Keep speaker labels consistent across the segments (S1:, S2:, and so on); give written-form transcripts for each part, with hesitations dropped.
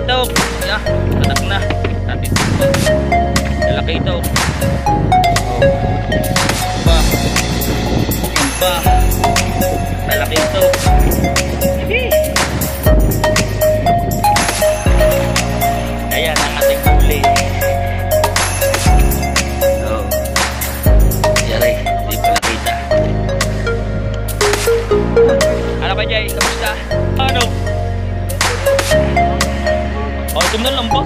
S1: ito. Yeah, patak na. Natin ito. Lalaki ito. Pa. Pa. Lalaki ito. Ayan ang ating huli. So, yari, hindi pa nakita. Ano ba Jay? Kamusta? Ano? Oh, ito na lang ba?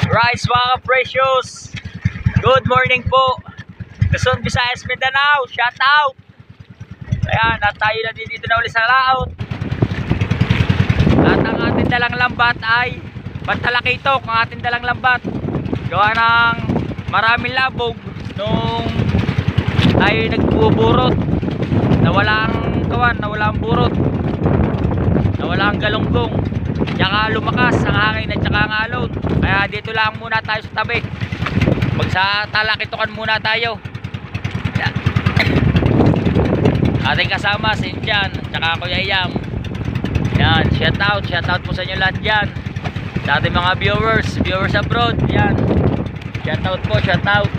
S1: Right, mga precious. Good morning po. Quezon, Visayas, Mindanao. Shout out. Ayan, at tayo na dito na ulit sa laot. At ang ating dalang lambat ay Bantalakitok, ang ating dalang lambat. Gawa ng maraming labog nung ay nagbuburot. Nawalang kawan, nawalang burot. Nawalang galunggong. Tsaka lumakas ang hangin at tsaka ang alon. Kaya dito lang muna tayo sa tabi. Magsatalakitokan muna tayo. Yan. Ating kasama si Injan tsaka Kuya Iyam. Yan, shout out po sa inyo lahat dyan. Sa ating mga viewers abroad. Yan, shout out po, shout out.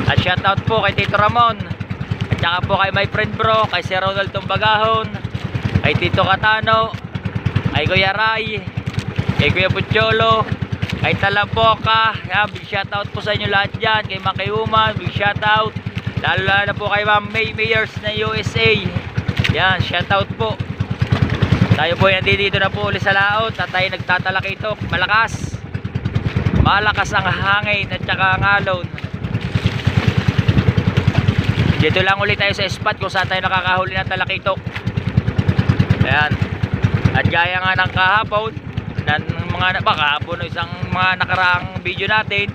S1: At shout out po kay Tito Ramon. At saka po kay my friend bro, kay Sir Ronald Tumbagahon, kay Tito Katano, kay Kuya Ray, kay Kuya Pucholo, kay Talapoka. Yan, big shout out po sa inyo lahat dyan. Kay Maki Human, big shout out. Lalo na po kay Ma'am May Mayers na USA. Yan, shout out po. Tayo po yan dito na po ulit sa laot at tayo nagtatalakitok. Malakas ang hangin at saka ang alon. Dito lang ulit tayo sa spot kung saan tayo nakakahuli ng talakitok. Ayan. At gaya nga ng kahapon, kahapon isang mga nakaraang video natin,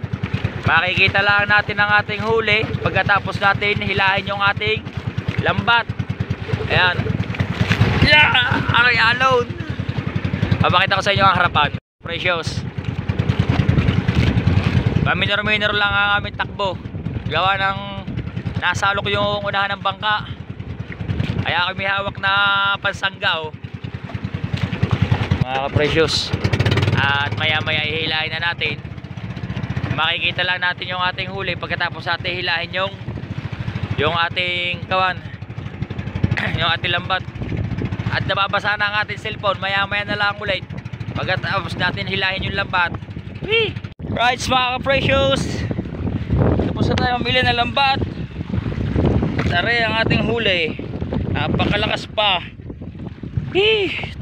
S1: makikita lang natin ang ating huli pagkatapos natin hilahin yung ating lambat. Ayan. Yeah! Aray alone. Papakita ko sa inyo ang harapan. Precious. Minor lang ang aming takbo. Gawa ng nasalok yung unahan ng bangka. Kaya kami hawak na pansangga oh. Mga precious. At maya maya ihilahin na natin. Makikita lang natin yung ating huli pagkatapos natin hilahin yung ating kawan. Yung ating lambat. At nababasa na ang ating cellphone. Maya maya na lang ulit pagkatapos natin hilahin yung lambat. Right mga precious, tapos na tayo mamili ng lambat. Tari ang ating huli. Napakalakas pa.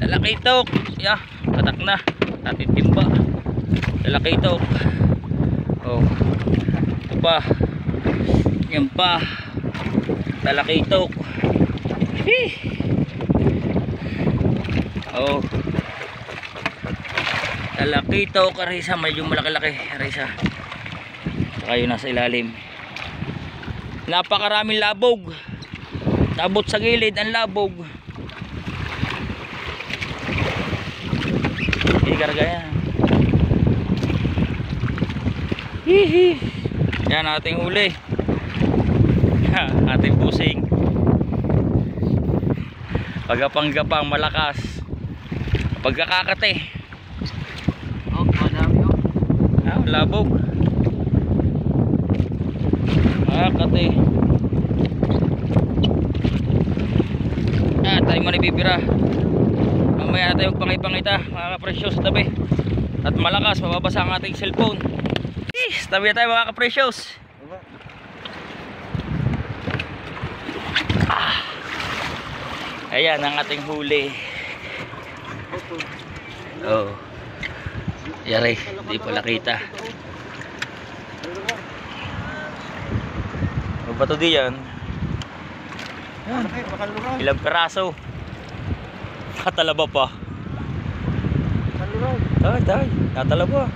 S1: Talakitok. Yeah, patak na. Natin timba. Talakitok. Oh, ito pa. Yan pa. Talakitok. Oh, talakitok, arisa, medyo malaki-laki, arisa. Saka yun nasa ilalim. Napakaraming labog. Tabot sa gilid ang labog. Ikarga yan. Hihi. Yan ating huli. Ating pusing. Pagkapang-gapang malakas. Pagkakakate. Oh, madami oh. Ah, labog. Kakate. Ah, tayo man ibibira. Mamaya tayo magpangipangita, mga ka-precious sa tabi. At malakas, mababasa ang ating cellphone. Tabi na tayo mga ka-precious. Ayan ang ating huli. Oh. Yari, hindi pala kita. Ano ba ito diyan? Ilang peraso. Katalaba pa. Tay, natalaba.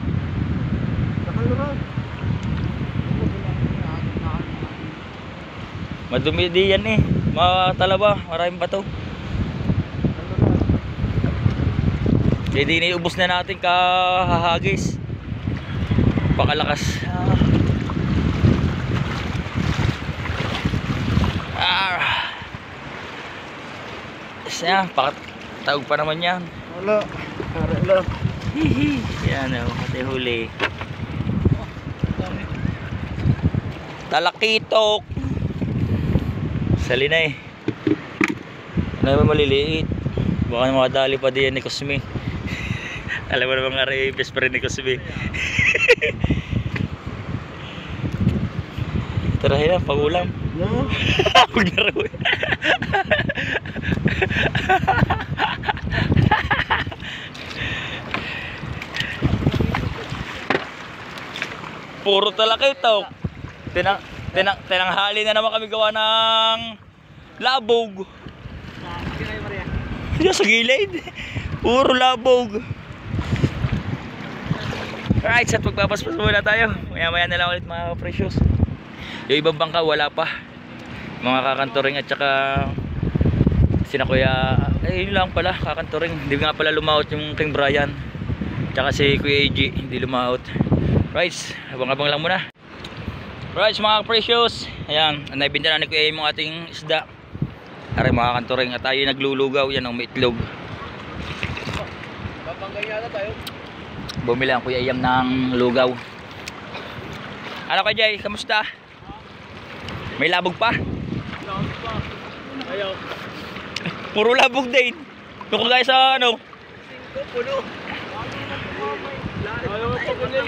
S1: Madumi diyan eh. Matalaba, maraming bato. Hindi niubos na natin kahahagis. Pakalakas. Isa, pakatawag pa naman yan.
S2: Wala. Kare lang.
S1: Hihi. Yan o, pati huli. Talakitok. Sali na eh. Ano naman maliliit. Baka makadali pa diyan ni Cosme. Alam mo naman nga rin, best friend ni Cosme. Tarahin na, pag-ulam.
S2: No?
S1: Huwag na rin. Puro talakitok. Tinanghali na naman kami gawa ng labog. Diyan sa gilid. Puro labog. Alright, sa pagpapaspas muna tayo. Maya-maya na lang ulit mga precious. Yung ibang bangka wala pa. Mga kakantoring at saka sina Kuya, yun lang pala, kakantoring. Hindi nga pala lumaot yung King Brian. Tsaka si Kuya AG, hindi lumaot. Right, abang-abang lang muna. Right, mga precious. Ayan, naibinta na ni Kuya yung ating isda. Aray mga kantoring, at tayo naglulugaw. Yan ang may itlog.
S2: Babanggay yata tayo.
S1: Bumili ang Kuya Iyam ng lugaw. Ano ka Jay, kamusta? May labog pa?
S2: Labog pa. Ayaw.
S1: Puro labog din. Yung kagaya sa ano?
S2: Puno. Ayaw pa puno.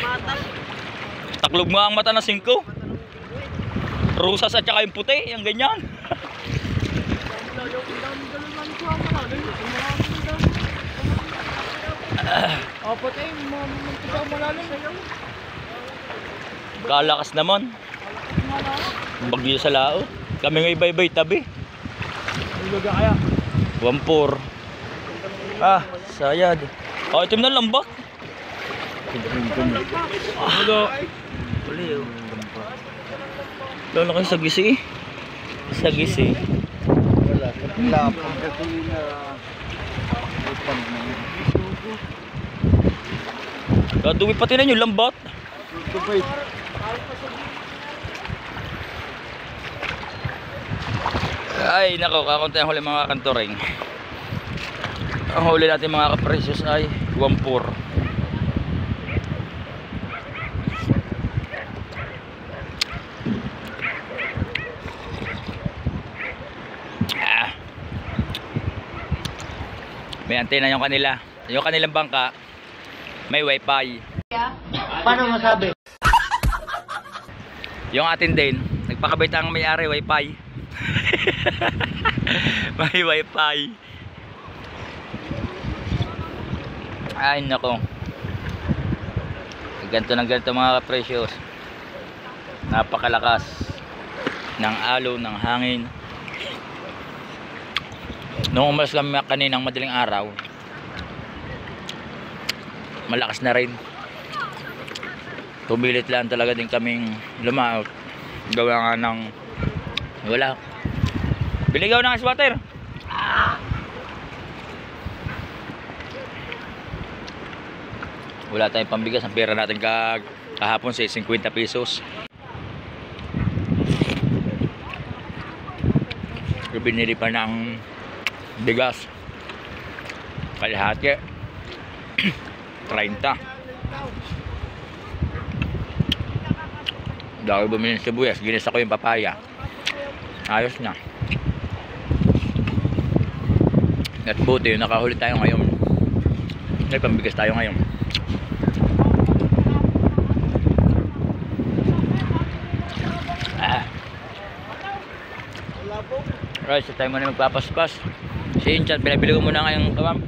S1: Taklog mo ang mata ng 5. Rusas at saka yung puti, yung ganyan.
S2: Puti, malalim.
S1: Kalakas naman. Bagyo sa lao. Kami nga ibay-bay tabi.
S2: Luga kaya.
S1: 1-4. Ah, sayad. Oh, itim na lambak.
S2: Ano?
S1: Uli oh. Lalo kayo sa gisi. Sa gisi.
S2: Wala. Lapang kasi na upang na yun.
S1: Dadumi pati na yung lambat.
S2: Tupay.
S1: Ay nako, kakunti ang huli mga kantoring. Ang huli natin mga kaprecious ay 1-4. May antena yung kanila. Yung kanilang bangka may wifi.
S2: Paano masabi?
S1: Yung atin din, nagpakabait ang may-ari wifi. May wifi. Ay nako. Ganto ng ganto mga precious. Napakalakas ng alon, ng hangin. Nung umalis kami kaninang madaling araw, malakas na rin. Tumilit lang talaga din kaming lumaot. Gawa nga ng wala. Biligaw ng ice water. Wala tayong pambigas. Ang pera natin kahapon sa 50 pesos. Binili pa ng bigas. Kalahati. 30. Dahil bumili ng sibuyas, ginisa ko yung papaya. Ayos na. At buti, nakahuli tayo ngayon. May pambigas tayo ngayon. Right, so tayo muna magpapaspas. Si Inchan, pinabili ko muna ngayong kawam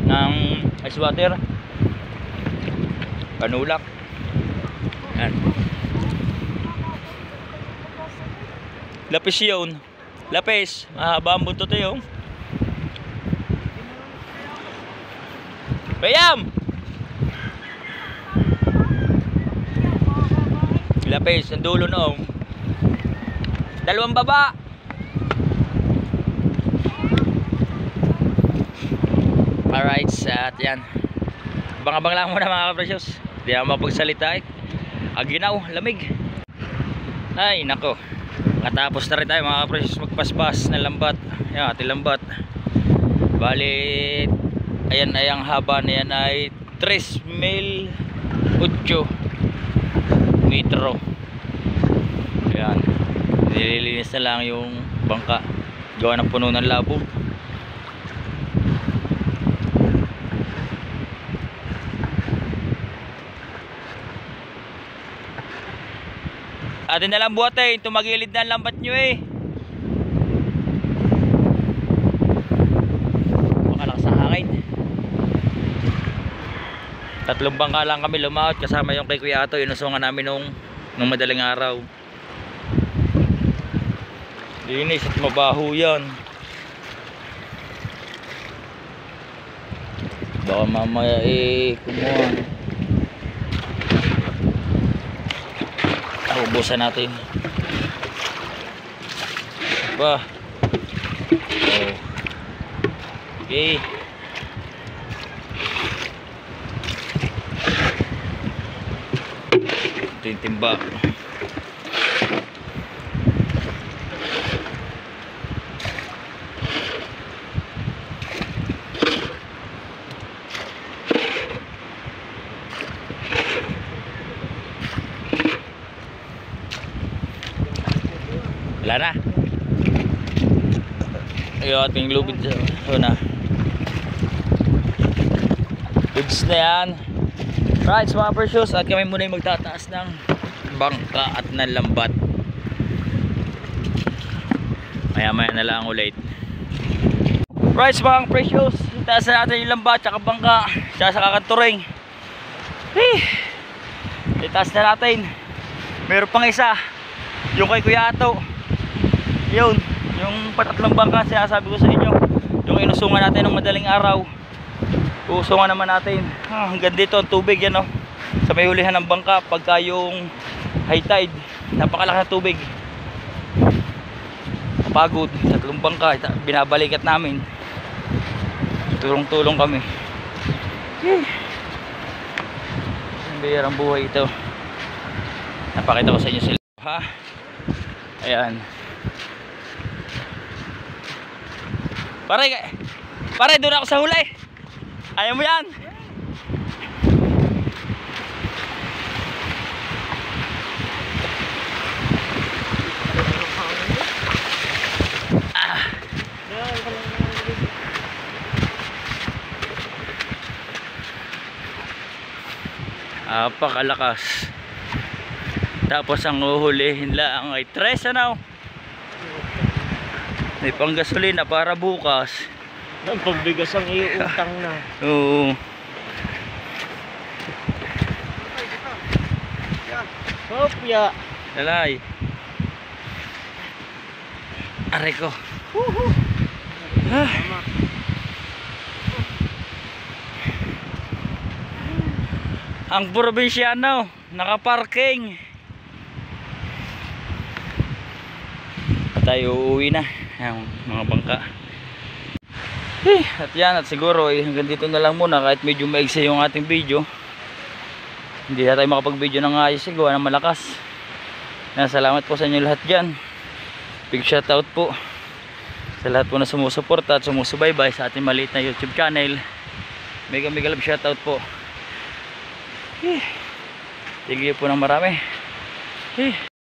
S1: ng ice water. Panulak. Yan. Lapis yun. Lapis. Mahaba ang buntot yun. Bayam! Lapis. Ang dulo noong. 2 baba. Alright, at yan. Abang-abang lang muna mga ka-precious. Hindi ako mapagsalita eh. Aginaw, lamig. Ay, nako. Katapos na rin tayo mga kaprecious magpaspas ng lambat. Yan, ating lambat. Bali, ayan ay ang haba na yan ay 3,008 metro. Ayan, nililinis na lang yung bangka. Gawa ng puno ng labog. Atin na lang buhatin, tumagilid na ang lambat nyo eh. Makalakas ang hangin. 3 bangka lang kami lumaot kasama yung kay Kuya Ato. Inusungan namin nung madaling araw. Linis at mabaho yan. Baka mamaya kumuha. Ubusan natin. Ba. Oh. Okay. Ito yung timba. Wala na. Ayun, ating lubid na. Goods na yan. Right, mga precious. At kami muna yung magtataas ng bangka at ng lambat. Maya-maya na lang ulit. Right, mga precious. Itaas na natin yung lambat at bangka. Siya sa kakanturing. Itaas na natin. Meron pang isa. Yung kay Kuya Ato. Yun, yung patatlong bangka sinasabi ko sa inyo. Yung inusungan natin ng madaling araw. Usungan naman natin. Hanggang dito ang tubig yan, no? Sa may hulihan ng bangka pagka yung high tide. Napakalaki ng tubig. Pagod, 3 bangka binabalikat namin. Tulong-tulong kami. Ang bihirang buhay ito. Napakita ko sa inyo sila, ha? Ayan. Pare, doon ako sa huli. Ayaw mo yan. Apakalakas. Tapos ang uhulihin lang ay 3 ano. May panggasolina para bukas.
S2: Ang pagbigas ang iutang na.
S1: Oo.
S2: Hopya.
S1: Lalay. Aray ko. Ang probinsyano nakaparking. Tayo uuwi na ang mga bangka. At yan, at siguro hanggang dito na lang muna kahit medyo maigsi yung ating video. Hindi na tayo makapag video ng ayos siguro ng malakas. Salamat po sa inyo lahat dyan. Big shoutout po sa lahat po na sumusuporta at sumusubaybay sa ating maliit na YouTube channel. Mega love shoutout po. Thank you po ng marami.